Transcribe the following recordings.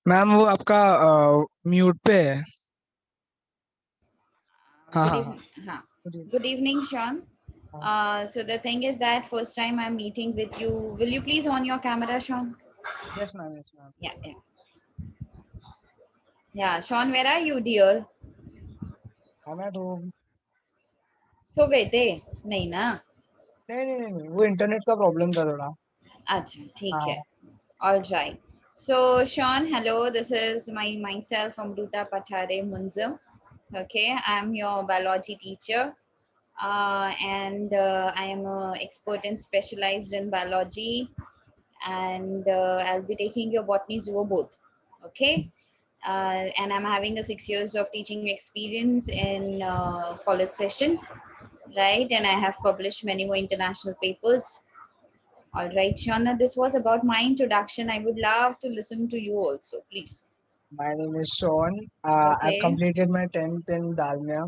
Ma'am वो आपका mute पे है। हाँ Good हाँ हाँ। evening. Huh. Good evening. Good evening, Sean. हाँ। So the thing is that first time I'm meeting with you. Will you please on your camera, Sean? Yes ma'am, yes ma'am. Yeah, yeah. Yeah, Sean, where are you, dear? हाँ मैं तो सो गए थे? नहीं ना? नहीं नहीं नहीं नहीं, वो इंटरनेट का प्रॉब्लम था थोड़ा। अच्छा, ठीक है. हाँ। All right. So, Sean, hello. This is myself, Amruta Pathare Munzam. Okay, I'm your biology teacher. And I am a expert and specialized in biology, and I'll be taking your botany zoo both. Okay. And I'm having a 6 years of teaching experience in college session, right? And I have published many more international papers. All right, Shana, this was about my introduction. I would love to listen to you also, please. My name is Sean. I've Okay, completed my 10th in Dalmia.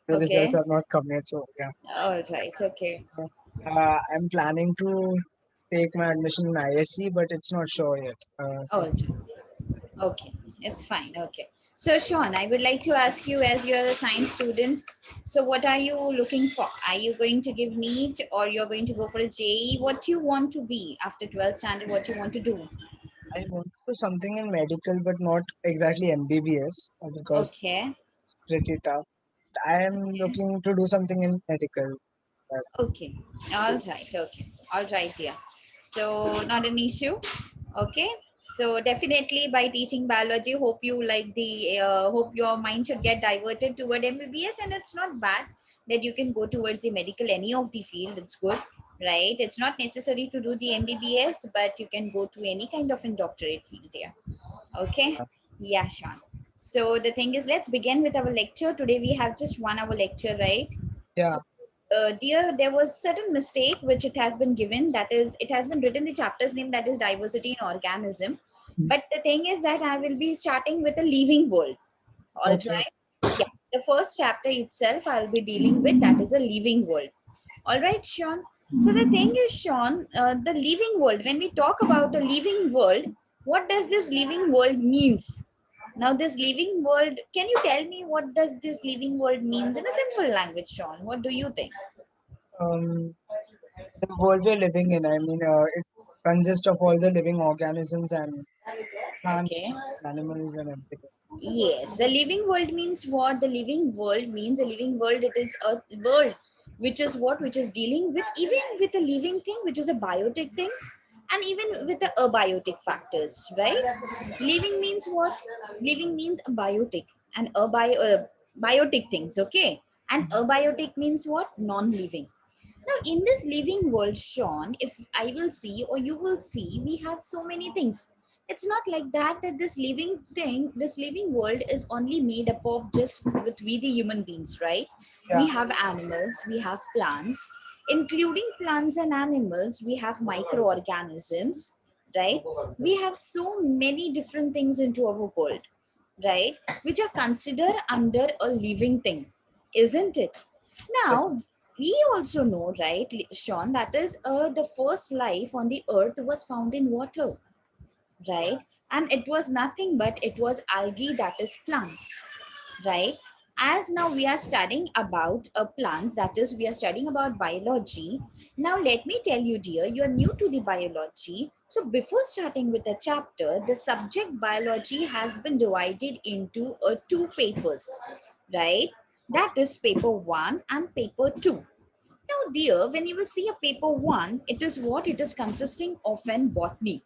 The results okay. are not come yet, so yeah. All right, okay. I'm planning to take my admission in ISC, but it's not sure yet. All right, okay. It's fine, okay. So, Sean, I would like to ask you, as you're a science student, so what are you looking for? Are you going to give NEET, or you're going to go for a JEE? What you want to be after 12th standard? What you want to do? I want to do something in medical, but not exactly MBBS because Okay, it's pretty tough. I am looking to do something in medical. okay. All right, okay. All right, dear. So, not an issue. Okay, so definitely by teaching biology, hope you like the hope your mind should get diverted toward MBBS, and it's not bad that you can go towards the medical, any of the field. It's good, right? It's not necessary to do the MBBS, but you can go to any kind of a doctorate field there. Okay, Uh, yeah, Sean. So the thing is, let's begin with our lecture today. We have just 1 hour lecture, right? yeah. So, dear, there was certain mistake which it has been given. That is, it has been written the chapter's name, that is diversity in organism. But the thing is that I will be starting with a living world. All Okay. right. Yeah. The first chapter itself I will be dealing with, that is a living world. All right, Sean. So the thing is, Sean, the living world. When we talk about the living world, what does this living world means? Now, this living world. Can you tell me what does this living world means in a simple language, Sean? What do you think? Um, the world we're living in, I mean, it consists of all the living organisms and plants, Okay. animals, and everything. Yes, the living world means what? The living world means a living world. It is a world which is what? Which is dealing with even with a living thing, which is a biotic things, and even with the abiotic factors, right? Living means what? Living means a biotic and biotic things, okay? And Mhm. abiotic means what? Non-living. Now, in this living world, Sean, if I will see or you will see, we have so many things. It's not like that that this living thing, this living world is only made up of just with we the human beings, right? Yeah. We have animals, we have plants, including plants and animals, we have microorganisms, right? We have so many different things into our world, right? Which are considered under a living thing, isn't it? Yes, ma'am. Now, we also know, right, Sean, that is the first life on the earth was found in water, right? And it was nothing but it was algae, that is plants, right? As now we are studying about plants, that is we are studying about biology. Now let me tell you, dear, you are new to the biology. So before starting with the chapter, the subject biology has been divided into two papers, right? That is paper 1 and paper 2. Now, dear, when you will see a paper 1, it is what? It is consisting of an botany.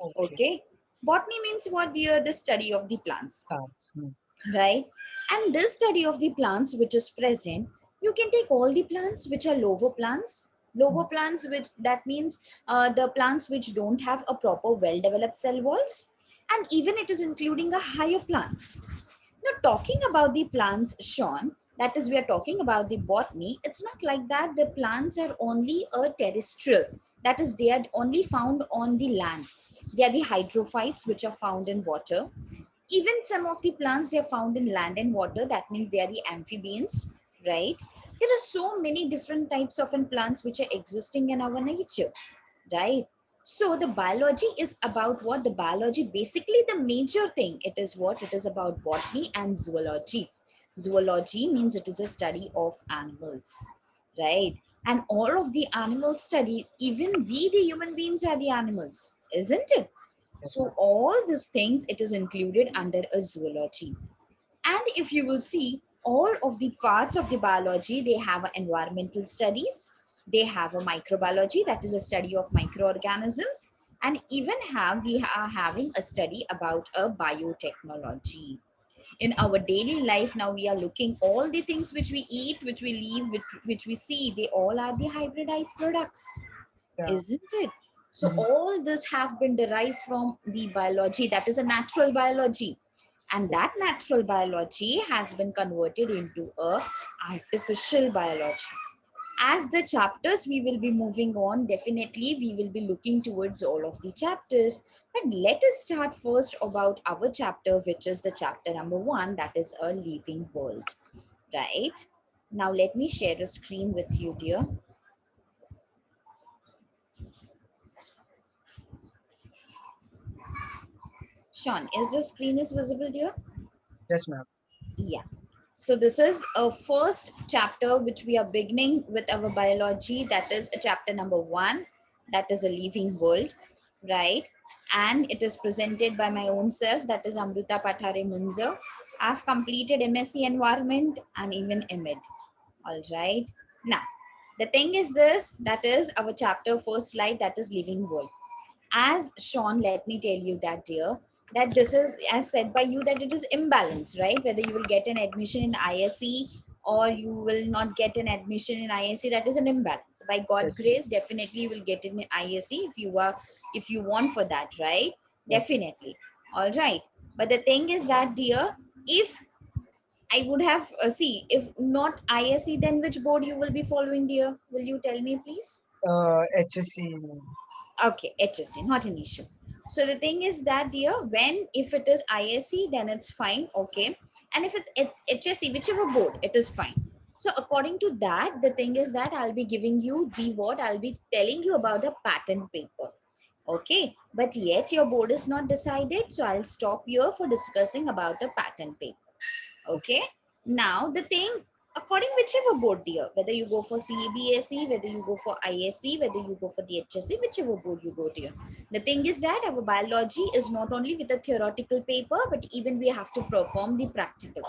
Okay. Okay. Botany means what, dear? The study of the plants, Thanks. right? And this study of the plants which is present, you can take all the plants which are lower plants, which that means the plants which don't have a proper well developed cell walls, and even it is including a higher plants. Now, talking about the plants, Sean, that is, we are talking about the botany. It's not like that. The plants are only a terrestrial. That is, they are only found on the land. They are the hydrophytes, which are found in water. Even some of the plants, they are found in land and water. That means they are the amphibians, right? There are so many different types of plants which are existing in our nature, right? So the biology is about what? The biology, basically the major thing, it is what? It is about botany and zoology. Zoology means it is a study of animals, right? And all of the animal study, even we the human beings are the animals, isn't it? Yes, So ma'am. all these things, it is included under a zoology. And if you will see all of the parts of the biology, they have environmental studies, they have a microbiology, that is a study of microorganisms, and even we are having a study about a biotechnology. In our daily life now, we are looking all the things which we eat, which we live, which we see, they all are the hybridized products, Yeah. isn't it? So Mhm. all this have been derived from the biology, that is a natural biology, and that natural biology has been converted into a artificial biology. As the chapters we will be moving on, definitely we will be looking towards all of the chapters, but let us start first about our chapter, which is the chapter number 1, that is a living world, right? Now let me share a screen with you, dear. Sean, is the screen is visible, dear? Yes, ma'am. Yeah. So this is a first chapter which we are beginning with our biology. That is a chapter number 1. That is a living world, right? And it is presented by my own self. That is Amruta Pathare Munzer. I've completed MSc Environment and even MEd. All right. Now, the thing is this. That is our chapter first slide. That is living world. As Sean, let me tell you that, dear, that this is as said by you that it is imbalance, right? Whether you will get an admission in ISE or you will not get an admission in ISE, that is an imbalance. By God Yes, ma'am. grace, definitely you will get in ISE if you want for that, right? Yes, ma'am. Definitely. All right. But the thing is that, dear, if I would have if not ISE, then which board you will be following, dear? Will you tell me, please? HSC. Okay, HSC, not an issue. So the thing is that, dear, when if it is ISC, then it's fine, okay. And if it's HSC, whichever board, it is fine. So according to that, the thing is that I'll be giving you the what I'll be telling you about a patent paper. Okay, but yet your board is not decided, so I'll stop here for discussing about a patent paper. Okay. Now the thing, according whichever board, dear, whether you go for CBSE, whether you go for ISC, whether you go for the HSC, whichever board you go, dear. The thing is that our biology is not only with a theoretical paper, but even we have to perform the practical.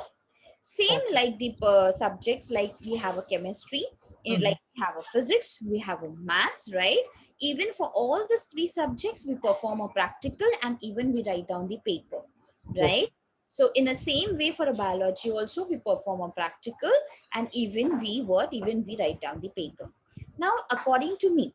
Same Okay. like the subjects, like we have a chemistry, Mm-hmm. like we have a physics, we have a maths, right? Even for all these 3 subjects, we perform a practical and even we write down the paper, Yes, right? So in the same way for a biology also, we perform a practical and even we write down the paper. Now, according to me,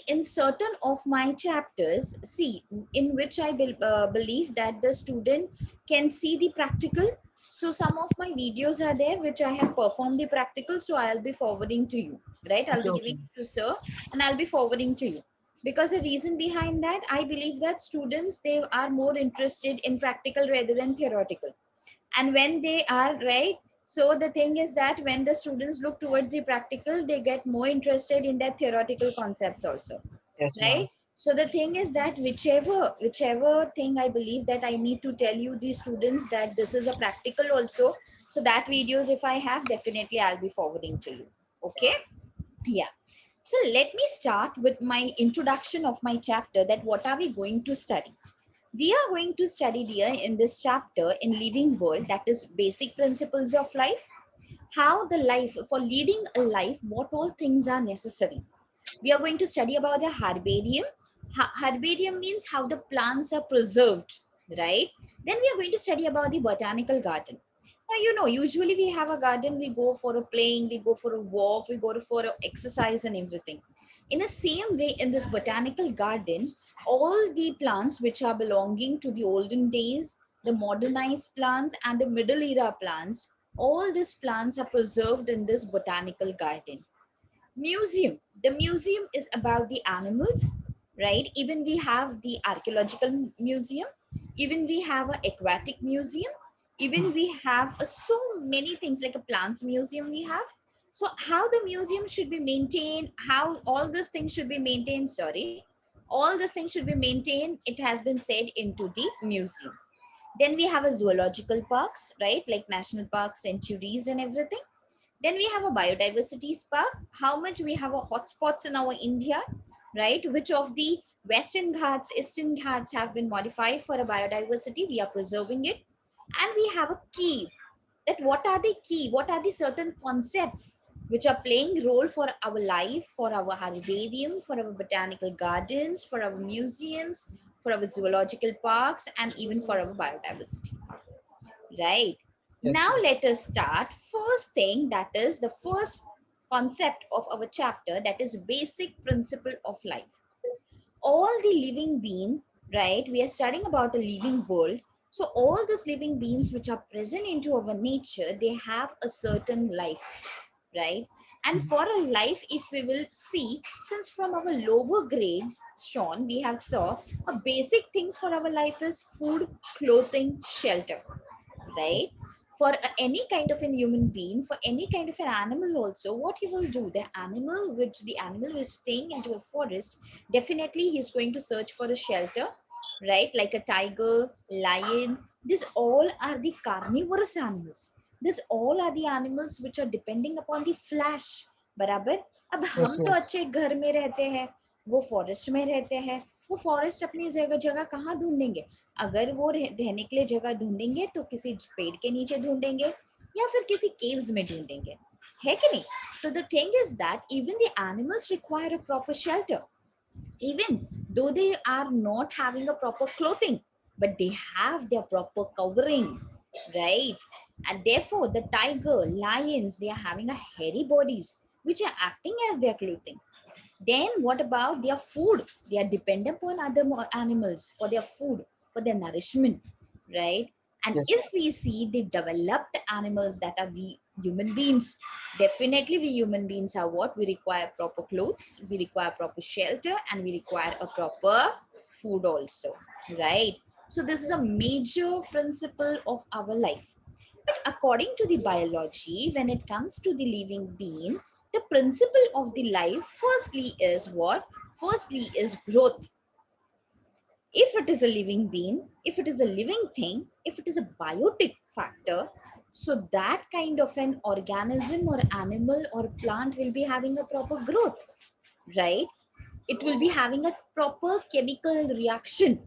in certain of my chapters, see, in which I believe that the student can see the practical. So some of my videos are there which I have performed the practical, so I'll be forwarding to you, right? I'll okay, be okay. giving to sir and I'll be forwarding to you, because the reason behind that, I believe that students, they are more interested in practical rather than theoretical. And when they are, right, so the thing is that when the students look towards the practical, they get more interested in their theoretical concepts also, Yes, ma'am. right? So the thing is that whichever thing I believe that I need to tell you the students that this is a practical also, so that videos if I have, definitely I'll be forwarding to you. Okay. Yeah. So let me start with my introduction of my chapter, that what are we going to study. We are going to study, dear, in this chapter in living world, that is basic principles of life, how the life, for leading a life, what all things are necessary. We are going to study about the herbarium. Herbarium means how the plants are preserved, right? Then we are going to study about the botanical garden. Now, usually we have a garden, we go for a playing, we go for a walk, we go for a exercise and everything. In the same way, in this botanical garden, all the plants which are belonging to the olden days, the modernized plants and the middle era plants, all these plants are preserved in this botanical garden. Museum, the museum is about the animals, right? Even we have the archaeological museum, even we have a aquatic museum, even we have so many things like a plants museum we have. So how the museum should be maintained, how all these things should be maintained, sorry, All these things should be maintained, it has been said, into the museum. Then we have a zoological parks, right? Like national parks, sanctuaries and everything. Then we have a biodiversity park. How much we have a hotspots in our India, right? Which of the Western Ghats, Eastern Ghats have been modified for a biodiversity? We are preserving it. And we have a key, that what are the key, what are the certain concepts which are playing role for our life, for our herbarium, for our botanical gardens, for our museums, for our zoological parks, and even for our biodiversity, right? Yes, Now yes. let us start. First thing, that is the first concept of our chapter, that is basic principle of life. All the living being, right? We are studying about a living world. So all these living beings which are present into our nature, they have a certain life, right? And Mhm. for a life, if we will see, since from our lower grades, Sean, we have saw a basic things for our life is food, clothing, shelter, right? For any kind of a human being, for any kind of an animal also, what he will do, the animal, which the animal is staying into a forest, definitely he's going to search for a shelter, right? Like a tiger, lion, these all are the carnivorous animals. These all are the animals which are depending upon the flesh, बराबर. अब Yes, हम तो yes. अच्छे घर में रहते हैं, वो फॉरेस्ट में रहते हैं. वो फॉरेस्ट अपनी जगह जगह कहाँ ढूंढेंगे? अगर वो रहने के लिए जगह ढूंढेंगे तो किसी पेड़ के नीचे ढूंढेंगे या फिर किसी केव्स में ढूंढेंगे, है कि नहीं? तो the thing is that even the animals require a proper shelter, even though they are not having a proper clothing, but they have their proper covering, right? And therefore the tiger, lions, they are having a hairy bodies which are acting as their clothing. Then what about their food? They are dependent upon other animals for their food, for their nourishment, right? And Yes. if we see the developed animals that are we human beings, definitely we human beings are what? We require proper clothes, we require proper shelter, and we require a proper food also, right? So this is a major principle of our life. But according to the biology, when it comes to the living being, the principle of the life firstly is what? Firstly is growth. If it is a living being, if it is a living thing, if it is a biotic factor, so that kind of an organism or animal or plant will be having a proper growth, right? It will be having a proper chemical reaction.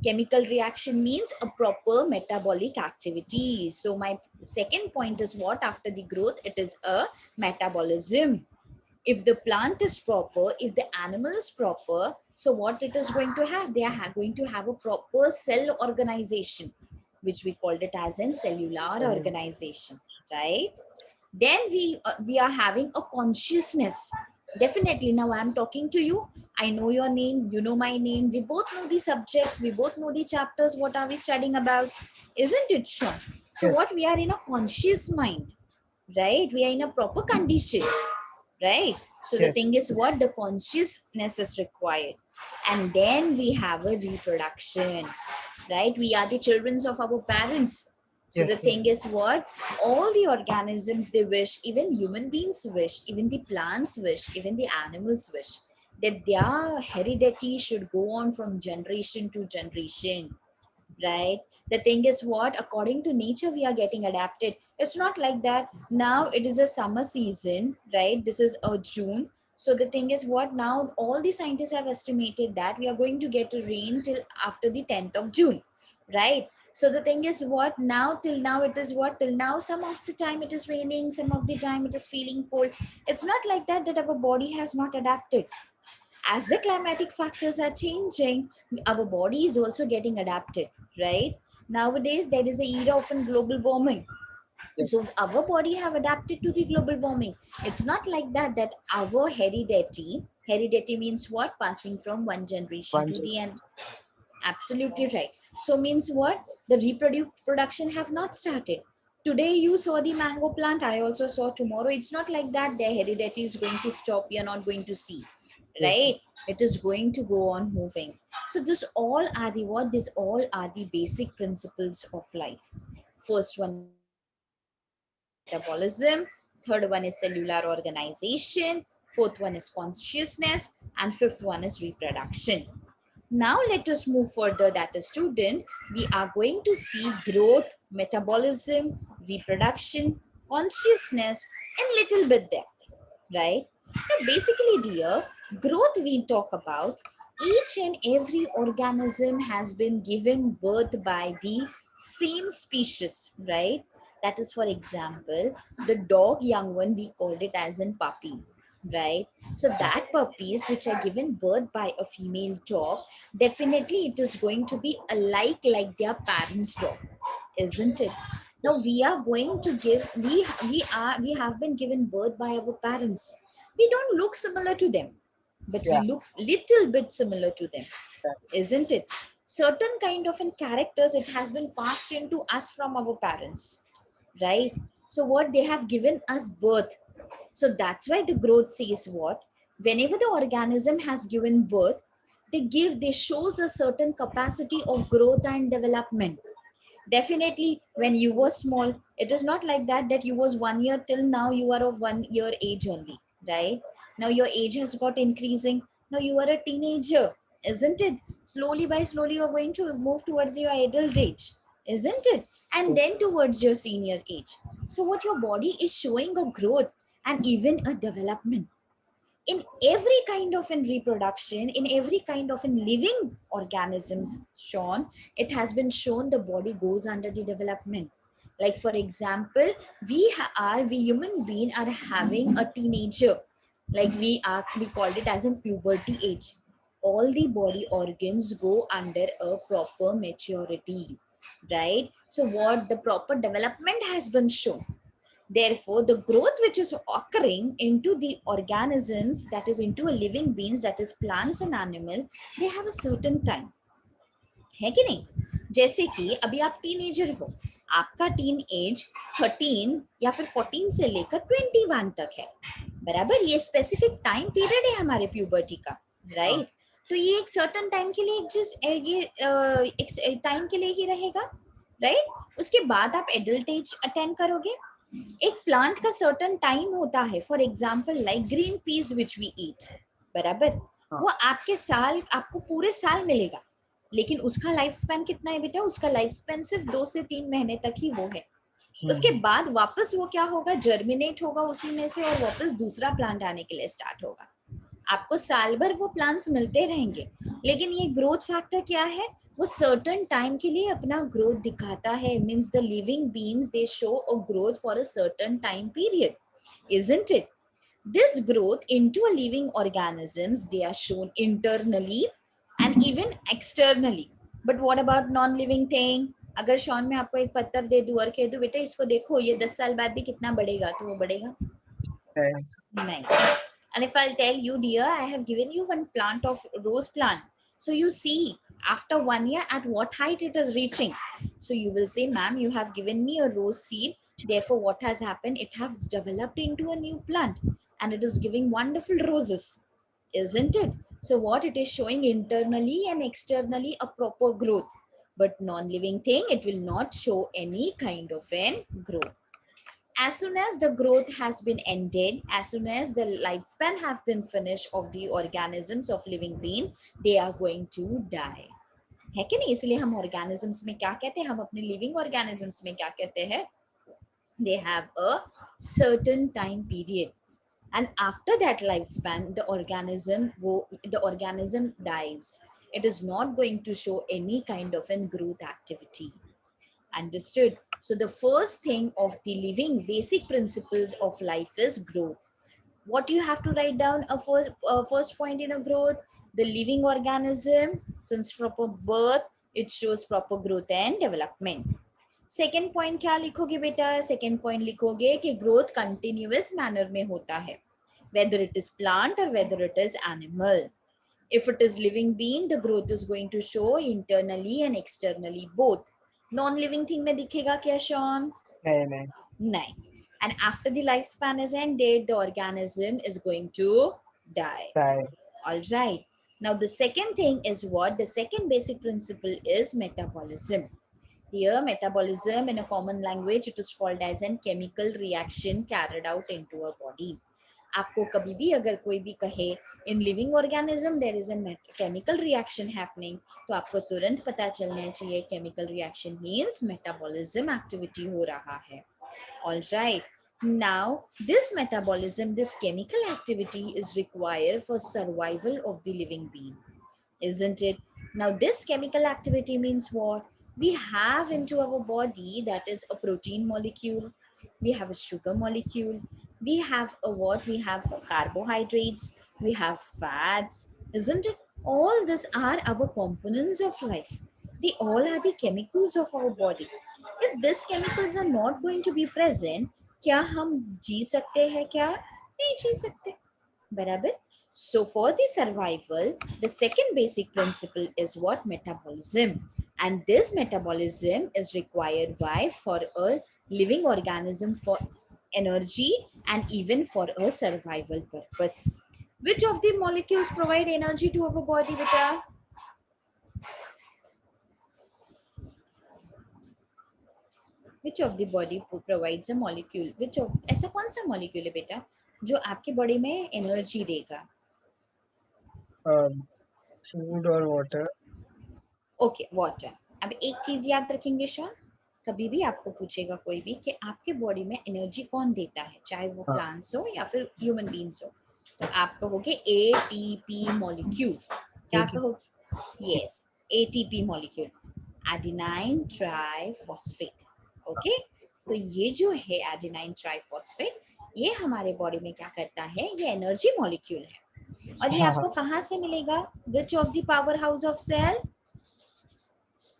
Chemical reaction means a proper metabolic activity. So my second point is what? After the growth, it is a metabolism. If the plant is proper, if the animal is proper, so what it is going to have? They are going to have a proper cell organization, which we called it as in cellular Cellular. organization, right? Then we are having a consciousness. Definitely, now I'm talking to you, I know your name, you know my name, we both know the subjects, we both know the chapters, what are we studying about, isn't it, Sean? So Yes. what, we are in a conscious mind, right? We are in a proper condition, right? So the Yes. thing is what? The consciousness is required. And then we have a reproduction, right? We are the children of our parents. So the Yes. thing Yes. is what? All the organisms, they wish, even human beings wish, even the plants wish, even the animals wish, that their heredity should go on from generation to generation, right? The thing is what? According to nature, we are getting adapted. It's not like that. Now it is a summer season, right? This is a June. So the thing is what? Now all the scientists have estimated that we are going to get a rain till after the 10th of June, right? So the thing is what? Now till now it is what? Till now some of the time it is raining, some of the time it is feeling cold. It's not like that, that our body has not adapted. As the climatic factors are changing, our body is also getting adapted, right? Nowadays, there is the era of global warming. Yes. So our body have adapted to the global warming. It's not like that, that our heredity means what? Passing from one generation One to the generation. end. Absolutely right. So means what? The reproduction have not started. Today you saw the mango plant, I also saw tomorrow. It's not like that their heredity is going to stop. We are not going to see. Yes. Right? Yes. It is going to go on moving. So this all are the what? These all are the basic principles of life. First one is metabolism, third one is cellular organization, fourth one is consciousness, and fifth one is reproduction. Now let us move further, that is student, we are going to see growth, metabolism, reproduction, consciousness, and little bit depth, right? Now basically dear, growth we talk about, each and every organism has been given birth by the same species, right? That is, for example, the dog young one, we called it as in puppy, right? So that puppies which are given birth by a female dog, definitely it is going to be alike like their parents' dog, isn't it? Now Yes. we are going to give, we have been given birth by our parents. We don't look similar to them, but we Yeah. look little bit similar to them, Right. isn't it? Certain kind of in characters it has been passed into us from our parents, right? So what they have given us birth. So that's why the growth says what? Whenever the organism has given birth, they shows a certain capacity of growth and development. Definitely when you were small, it is not like that you was 1 year till now you are of 1 year age only, right? Now your age has got increasing. Now you are a teenager, isn't it? Slowly by slowly you're going to move towards your adult age, isn't it? And Yes. then towards your senior age. So what your body is showing a growth and even a development in every kind of in reproduction, in every kind of in living organisms shown, it has been shown the body goes under the development. Like for example, we human being are having a teenager, like we called it as in puberty age. All the body organs go under a proper maturity, right? So what the proper development has been shown. Therefore, the growth which is occurring into the organisms, that is into a living beings, that is plants and animal, they have a certain time, है कि नहीं? जैसे कि अभी आप teenager हो, आपका teen age 13 या फिर 14 से लेकर 21 तक है, बराबर? ये स्पेसिफिक टाइम पीरियड है हमारे प्यूबर्टी का, हाँ. राइट? तो ये एक सर्टन टाइम के लिए ये एक टाइम के लिए ही रहेगा, राइट? उसके बाद आप एडल्ट एज अटेंड करोगे. एक प्लांट का सर्टन टाइम होता है, for example like green peas which we eat, बराबर? हाँ. वो आपके साल, आपको पूरे साल मिलेगा, लेकिन उसका लाइफ स्पैन कितना है बेटा? उसका लाइफ स्पैन सिर्फ 2 से 3 महीने तक ही वो है. उसके बाद वापस वो क्या होगा? जर्मिनेट होगा उसी में से और वापस दूसरा प्लांट आने के लिए स्टार्ट होगा. आपको साल भर वो प्लांट्स मिलते रहेंगे, लेकिन ये ग्रोथ फैक्टर क्या है? वो सर्टन टाइम के लिए अपना ग्रोथ दिखाता है. Means the living beings they show a growth for a certain time period, isn't it? This growth into a living organisms, they are shown internally and even externally. But what about non-living thing? अगर Shawn में आपको एक पत्थर दे दूं और कह दूं बेटा इसको देखो ये 10 साल बाद भी कितना बढ़ेगा, तो वो बढ़ेगा नहीं. And if I'll tell you, dear, I have given you one plant of rose plant. So you see, after 1 year, at what height it is reaching. So you will say, ma'am, you have given me a rose seed. Therefore, what has happened? It has developed into a new plant and it is giving wonderful roses, isn't it? So what it is showing internally and externally a proper growth. But non-living thing, it will not show any kind of an growth. As soon as the growth has been ended, as soon as the lifespan have been finished of the organisms of living being, they are going to die. है कि नहीं? इसलिए हम organisms में क्या कहते हैं? हम अपने living organisms में क्या कहते हैं? They have a certain time period, and after that lifespan, the organism dies. It is not going to show any kind of a growth activity. Understood? So the first thing of the living basic principles of life is growth. What you have to write down first point in a growth? The living organism, since proper birth, it shows proper growth and development. Second point क्या लिखोगे बेटा? Second point लिखोगे कि growth continuous manner में होता है, whether it is plant or whether it is animal. If it is living being, the growth is going to show internally and externally both. Non-living thing में दिखेगा क्या Sean? नहीं. नहीं. And after the lifespan is ended, the organism is going to die. Right. All right. Now the second thing is what? The second basic principle is metabolism. Here, metabolism in a common language, it is called as a chemical reaction carried out into a body. आपको कभी भी अगर कोई भी कहे in living organism there is a chemical reaction happening, तो आपको तुरंत पता चलना चाहिए chemical reaction means metabolism activity हो रहा है. All right. Now, this metabolism, this chemical activity is required for survival of the living being, isn't it? Now, this chemical activity means what? We have into our body that is a protein molecule, we have a sugar molecule, we have a what? We have carbohydrates, we have fats, isn't it? All these are our components of life. They all are the chemicals of our body. If these chemicals are not going to be present, क्या हम जी सकते हैं क्या? नहीं जी सकते. बराबर. So for the survival, the second basic principle is what? Metabolism. And this metabolism is required why? For a living organism, for energy and even for a survival purpose. Which of the molecules provide energy to our body, beta? Which of the body provides a molecule? Which of ऐसा कौन सा molecule है बेटा जो आपके body में energy देगा? food or water. Okay, water. अब एक चीज याद रखेंगे शॉन, कभी भी आपको पूछेगा कोई भी कि आपके बॉडी में एनर्जी कौन देता है, चाहे वो हाँ. प्लांट्स हो या फिर ह्यूमन बींग्स हो, तो आप कहोगे एटीपी मॉलिक्यूल. क्या ATP. कहोगे? Yes, ATP molecule, adenine triphosphate. Okay, तो ये जो है एडेनाइन ट्राइफॉस्फेट, ये हमारे बॉडी में क्या करता है? ये एनर्जी मॉलिक्यूल है. और ये हाँ, आपको हाँ. कहाँ से मिलेगा? Which of the power house of cell?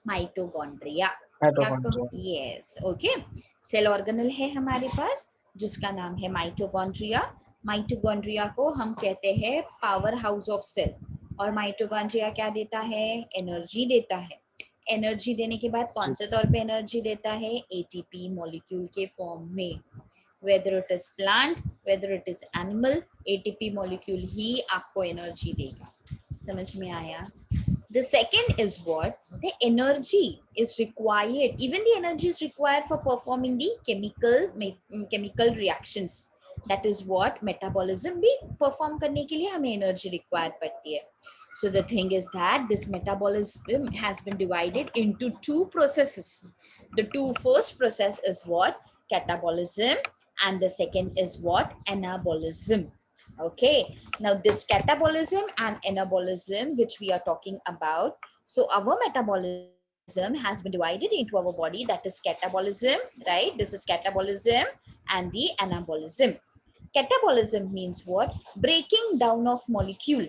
Mitochondria. क्या कहो? Mitochondria. Yes, okay. Cell organelle है हमारे पास जिसका नाम है माइटोकॉन्ड्रिया. माइटोकॉन्ड्रिया को हम कहते हैं पावर हाउस ऑफ सेल. और माइटोकॉन्ड्रिया क्या देता है? एनर्जी देता है. एनर्जी देने के बाद कौन से तौर पे एनर्जी देता है? एटीपी मॉलिक्यूल के फॉर्म में. Whether it is plant, whether it is animal, ATP molecule ही आपको एनर्जी देगा. समझ में आया? The second is what? The energy is required. Even the energy is required for performing the chemical reactions. That is what? Metabolism भी perform करने के लिए हमें energy required पड़ती है. So the thing is that this metabolism has been divided into two processes. The two first process is what? Catabolism, and the second is what? Anabolism. Okay, now this catabolism and anabolism which we are talking about, so our metabolism has been divided into our body, that is catabolism, right? This is catabolism and the anabolism. Catabolism means what? Breaking down of molecule,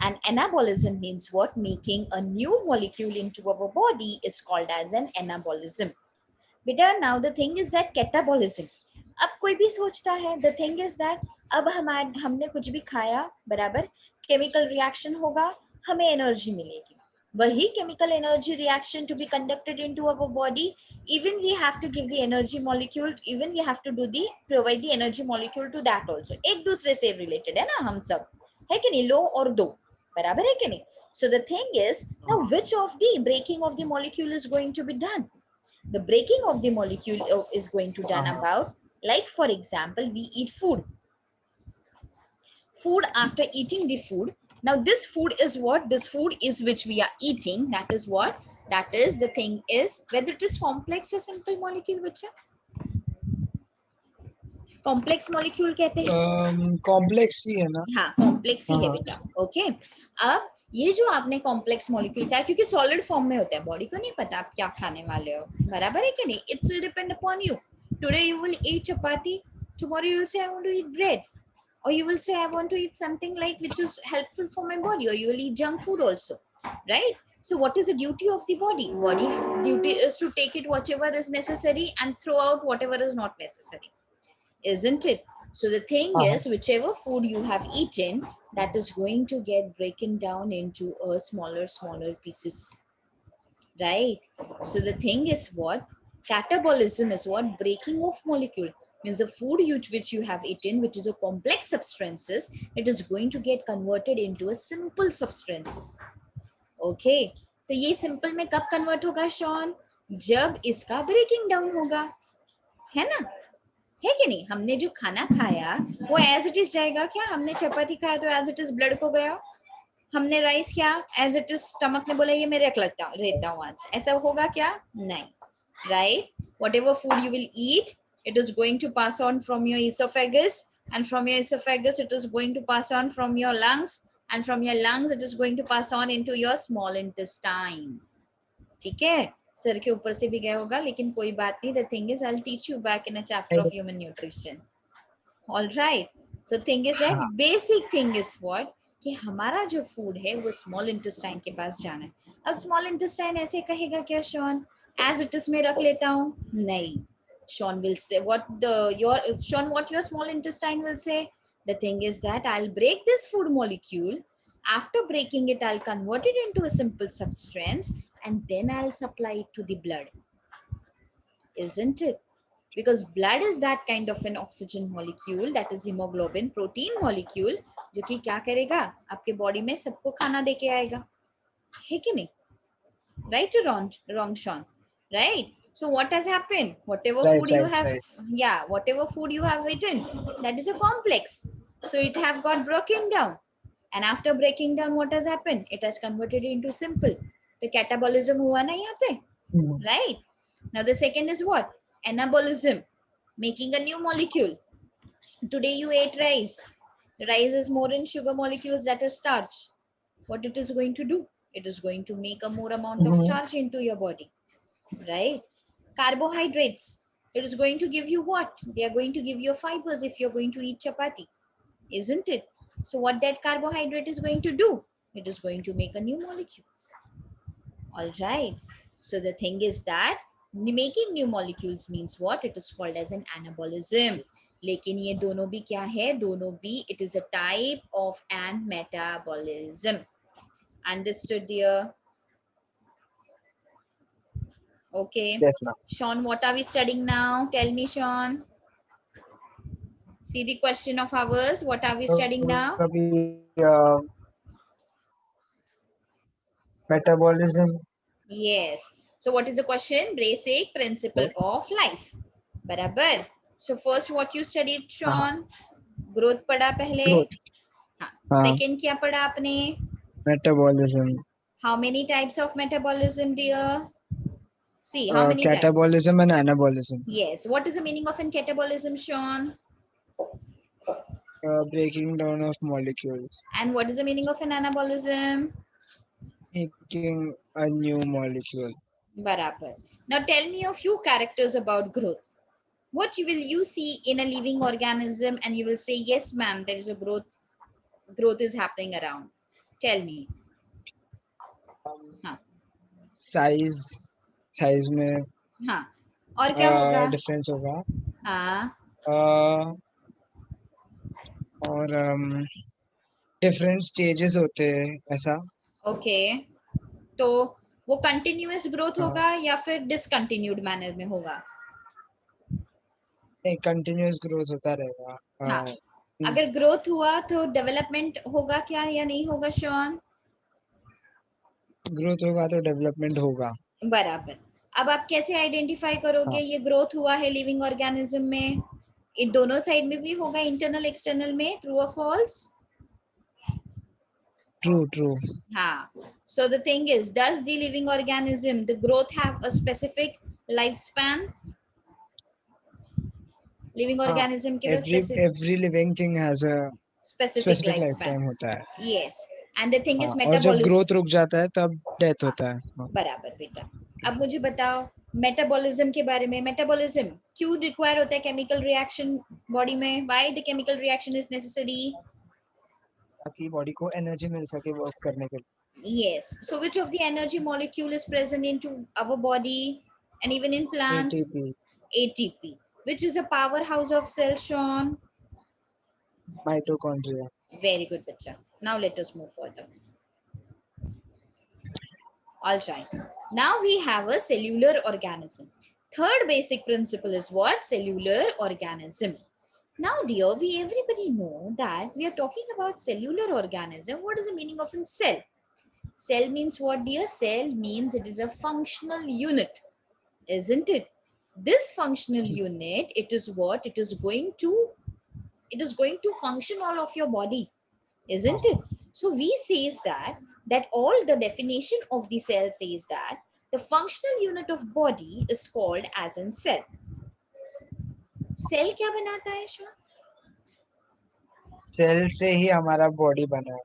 and anabolism means what? Making a new molecule into our body is called as an anabolism. Beta, now the thing is that catabolism, अब कोई भी सोचता है, the thing is that अब हमने कुछ भी खाया, बराबर, केमिकल रिएक्शन होगा, हमें एनर्जी मिलेगी. वही chemical energy reaction to be conducted into our body, even we have to give the energy molecule, even we have to do the provide the energy molecule to that also. एक दूसरे से related है ना हम सब, है कि नहीं? लो और दो, बराबर है कि नहीं? So the thing is now which of the breaking of the molecule is going to be done? The breaking of the molecule is going to done हाँ. about, like for example, we eat food. After eating the food, now this food is what? This food is which we are eating, that is what? That is, the thing is whether it is complex or simple molecule. which है complex molecule कहते हैं. Complex ही है ना. हाँ, complex ही है हाँ. बेटा. Okay, अब ये जो आपने कॉम्प्लेक्स मॉलिक्यूल क्या है, क्योंकि सॉलिड फॉर्म में होता है, बॉडी को नहीं पता आप क्या खाने वाले हो, बराबर है कि नहीं? It's depend upon you. Today you will eat chapati, tomorrow you will say I want to eat bread, or you will say I want to eat something like which is helpful for my body, or you will eat junk food also, right? So what is the duty of the body? Body duty is to take it whatever is necessary and throw out whatever is not necessary, isn't it? So the thing हाँ. is, whichever food you have eaten, that is going to get broken down into a smaller pieces, right? So the thing is what? Catabolism is what? Breaking of molecule. Means the food which you have eaten, which is a complex substances, it is going to get converted into a simple substances. Okay, तो ये simple में कब convert होगा Shawn? जब इसका breaking down होगा, है ना? है कि नहीं? हमने जो खाना खाया वो एज इट इज जाएगा क्या? हमने चपाती खाया तो एज इट इज ब्लड को गया, हमने राइस क्या एज इट इज स्टमक ने बोला ये मैं रख लेता हूँ आज, ऐसा होगा क्या? नहीं, right? What ever food you will eat, it is going to pass on from your esophagus, and from your esophagus it is going to pass on from your lungs, and from your lungs it is going to pass on into your small intestine. ठीक है, sir के ऊपर से भी गया होगा लेकिन कोई बात नहीं. The thing is I will teach you back in a chapter of human nutrition. All right. So thing is that basic thing is what, कि हमारा जो फूड है वो स्मॉल इंटेस्टाइन के पास जाना है. अब स्मॉल इंटेस्टाइन ऐसे कहेगा क्या शॉन, एज इट इज में रख लेता हूँ? नहीं. Sean will say what your small intestine will say. The thing is that I'll break this food molecule. After breaking it, I'll convert it into a simple substance, and then I'll supply it to the blood. Isn't it? Because blood is that kind of an oxygen molecule, that is hemoglobin protein molecule, जो कि क्या करेगा, आपके body में सबको खाना देके आएगा, है कि नहीं? Right or wrong, Sean? Right? So what has happened? Whatever food you have, yeah, whatever food you have eaten, that is a complex. So it have got broken down. And after breaking down, what has happened? It has converted into simple. The catabolism हुआ ना यहाँ पे, right? Now the second is what? Anabolism, making a new molecule. Today you ate rice. Rice is more in sugar molecules, that is starch. What it is going to do? It is going to make a more amount of starch into your body, right? Carbohydrates, it is going to give you what? They are going to give you fibers if you're going to eat chapati, isn't it? So what that carbohydrate is going to do? It is going to make a new molecules. All right. So the thing is that making new molecules means what? It is called as an anabolism. लेकिन ये दोनों भी क्या है? दोनों भी it is a type of an metabolism. Understood, dear? Okay. Yes, ma'am. Sean, what are we studying now? Tell me, Sean. See the question of ours. What are we studying now? Metabolism. Yes. So what is the question? Basic principle of life. बराबर. So first what you studied, Sean? Growth पढ़ा पहले. Growth. हाँ. Second क्या पढ़ा आपने? Metabolism. How many types of metabolism, dear? See, how many types? Catabolism and anabolism. Yes. What is the meaning of an catabolism, Sean? Breaking down of molecules. And what is the meaning of an anabolism? Making a new molecule. Barabar. Now tell me a few characters about growth. What will you see in a living organism and you will say, yes, ma'am, there is a growth is happening around. Tell me. Size में हाँ. और क्या होगा? Difference होगा. हाँ. और different stages होते हैं ऐसा. Okay. तो वो continuous growth होगा या फिर discontinued manner में होगा? नहीं, continuous growth होता रहेगा. हाँ. अगर growth हुआ तो development होगा क्या या नहीं होगा, Sean? Growth होगा तो development होगा. बराबर. अब आप कैसे आइडेंटिफाई करोगे ये ग्रोथ हुआ है लिविंग ऑर्गेनिज्म में? इन दोनों साइड में भी होगा, इंटरनल एक्सटर्नल में. ट्रू और फॉल्स? True. हाँ. So the thing is, does the living organism, the growth have a specific lifespan? Living organism के every living thing has a specific lifetime होता है. Yes. And the thing is और metabolism. जब growth रुक जाता है तब death होता है. बराबर बेटा. अब मुझे बताओ मेटाबॉलिज्म के बारे में. मेटाबॉलिज्म क्यों रिक्वायर होता है केमिकल रिएक्शन बॉडी में? Why the chemical reaction is necessary? ताकि बॉडी को एनर्जी मिल सके वर्क करने के लिए. Yes. So which of the energy molecule is present into our body and even in plants? ATP. Which is a powerhouse of cell, Sean? Mitochondria. Very good, bacha. Now let us move further. All right. Now we have a cellular organism. Third basic principle is what? Cellular organism. Now, dear, everybody know that we are talking about cellular organism. What is the meaning of a cell? Cell means what, dear? Cell means it is a functional unit, isn't it? This functional unit, it is what? It is going to function all of your body, isn't it? So we says that all the definition of the cell says that the functional unit of body is called as in cell. Cell क्या बनाता है श्वान? Cell से ही हमारा body बना है.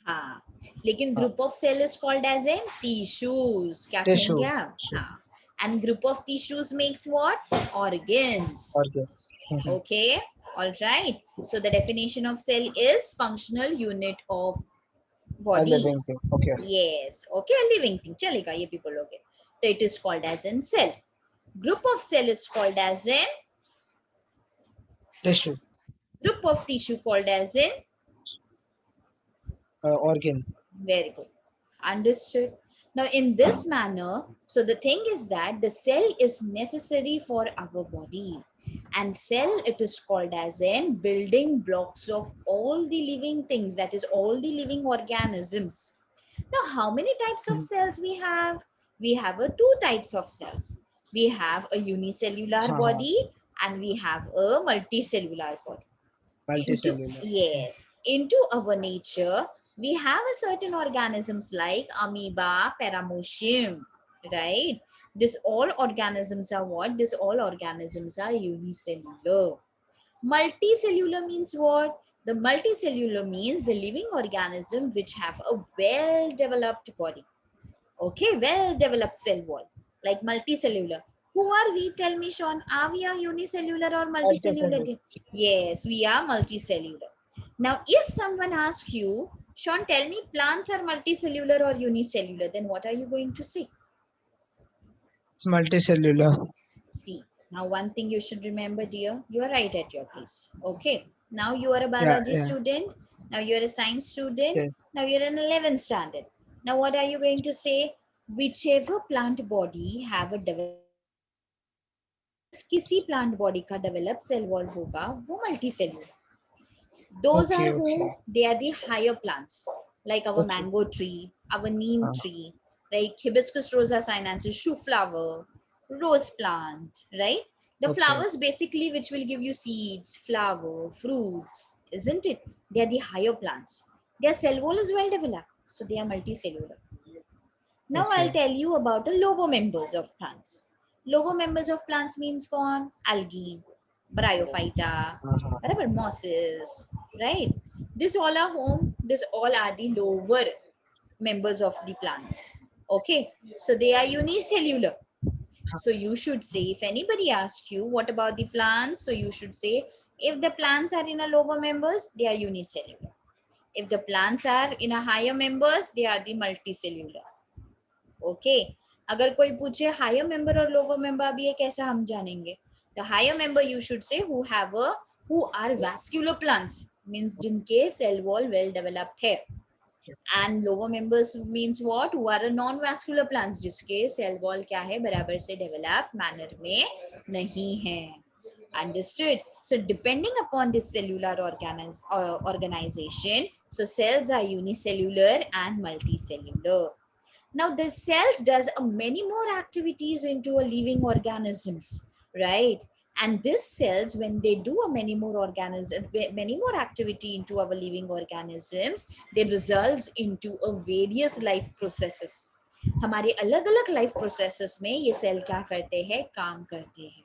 हाँ, लेकिन group of cell is called as an tissues. क्या टिश्यू. कहेंगे आप? हाँ, and group of tissues makes what? Organs. Organs. Okay, all right. So the definition of cell is functional unit of A body. living thing. Okay. Yes, okay, a living thing. चलेगा ये भी बोलोगे. So it is called as in cell. Group of cell is called as in Tissue. group of tissue called as in Organ. very good. Understood. Now in this manner, so the thing is that the cell is necessary for our body, and cell, it is called as in building blocks of all the living things, that is all the living organisms. Now how many types of cells we have? We have two types of cells. We have a unicellular body and we have a multicellular body. Multicellular. Yes, into our nature we have a certain organisms like amoeba, paramecium, right? This all organisms are what? This all organisms are unicellular. Multicellular means what? The multicellular means the living organism which have a well developed body. Okay, well developed cell wall, like multicellular. Who are we? Tell me, Sean. Are we a unicellular or multicellular? Yes, we are multicellular. Now, if someone asks you, Sean, tell me, plants are multicellular or unicellular, then what are you going to say? It's multicellular. See, now one thing you should remember, dear, you are right at your place. Okay. Now you are a biology student. Now you are a science student. Yes. Now you're in 11th standard. Now what are you going to say? Whichever plant body have a developed, किसी plant body का developed cell wall होगा, वो multicellular. Those are whom? They are the higher plants, like our mango tree, our neem tree, like hibiscus rosa sinensis, shoe flower, rose plant, right? The flowers basically which will give you seeds, flower, fruits, isn't it? They are the higher plants. Their cell wall is well developed, so they are multicellular. Now I'll tell you about the lower members of plants. Lower members of plants means कौन? Algae, bryophyta, whatever, mosses, right? This all are home. This all are the lower members of the plants. Okay, so they are unicellular. So you should say, if anybody asks you what about the plants, so you should say, if the plants are in a lower members, they are unicellular. If the plants are in a higher members, they are the multicellular. Okay, अगर कोई पूछे higher member और lower member भी है, कैसा हम जानेंगे? The higher member you should say who are vascular plants, means जिनके cell wall well developed है. And lower members means what? Who are a non-vascular plants, जिसके cell wall क्या है, बराबर से developed manner में नहीं है. Understood? So depending upon this cellular organization, so cells are unicellular and multicellular. Now the cells does many more activities into a living organisms, right? And these cells, when they do many more activity into our living organisms, they results into a various life processes. हमारे अलग अलग life processes में ये cell क्या करते हैं, काम करते हैं.